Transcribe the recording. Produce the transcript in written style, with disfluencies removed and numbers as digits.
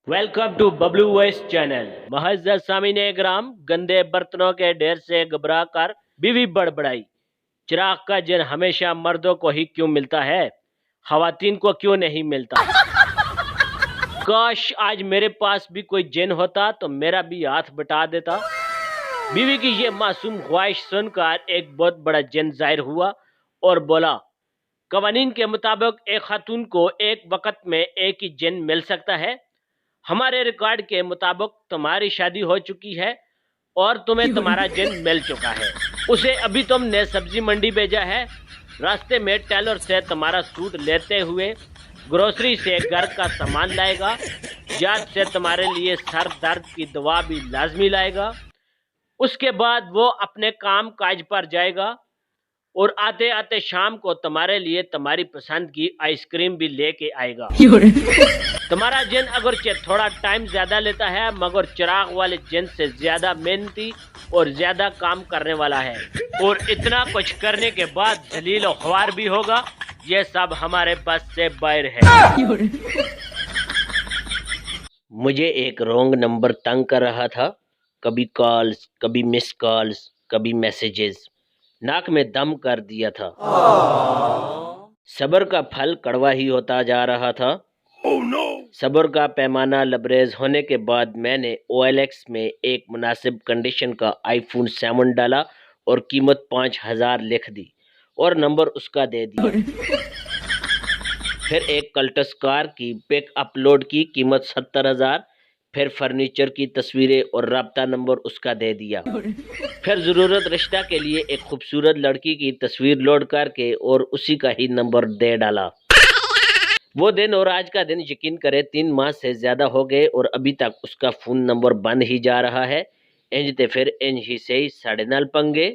Welcome to Bablu voice channel. महज सामीन ग्राम गंदे बर्तनों के ढेर से घबरा कर बीवी बड़बड़ाई, चिराग का जिन हमेशा मर्दों को ही क्यों मिलता है, खवातीन को क्यों नहीं मिलता। काश आज मेरे पास भी कोई जिन होता तो मेरा भी हाथ बटा देता। बीवी की ये मासूम ख्वाहिश सुनकर एक बहुत बड़ा जिन जाहिर हुआ और बोला, कवानीन के मुताबिक एक खातून को एक वक्त में एक ही जिन मिल सकता है। हमारे रिकॉर्ड के मुताबिक तुम्हारी शादी हो चुकी है और तुम्हें तुम्हारा जिन मिल चुका है। उसे अभी तुमने सब्जी मंडी भेजा है। रास्ते में टेलर से तुम्हारा सूट लेते हुए ग्रोसरी से घर का सामान लाएगा। याद से तुम्हारे लिए सर दर्द की दवा भी लाजमी लाएगा। उसके बाद वो अपने काम काज पर जाएगा और आते आते शाम को तुम्हारे लिए तुम्हारी पसंद की आइसक्रीम भी लेके आएगा। तुम्हारा जिन अगरचे थोड़ा टाइम ज्यादा लेता है, मगर चिराग वाले जिन से ज्यादा मेहनती और ज्यादा काम करने वाला है। और इतना कुछ करने के बाद जलील और ख्वार भी होगा। ये सब हमारे बस से बाहर है। मुझे एक रॉन्ग नंबर तंग कर रहा था। कभी कॉल्स, कभी मिस कॉल्स, कभी मैसेजेस। नाक में दम कर दिया था। सब्र का फल कड़वा ही होता जा रहा था। सब्र का पैमाना लबरेज होने के बाद मैंने OLX में एक मुनासिब कंडीशन का iPhone 7 डाला और कीमत 5,000 लिख दी और नंबर उसका दे दिया। फिर एक कल्टस कार की पिक अपलोड की, कीमत 70,000। फिर फर्नीचर की तस्वीरें और राब्ता नंबर उसका दे दिया। फिर ज़रूरत रिश्ता के लिए एक खूबसूरत लड़की की तस्वीर लोड करके और उसी का ही नंबर दे डाला। वो दिन और आज का दिन यकीन करे 3 माह से ज्यादा हो गए और अभी तक उसका फोन नंबर बंद ही जा रहा है। इंज ते फिर इंज ही से ही साढ़े नाल पंगे।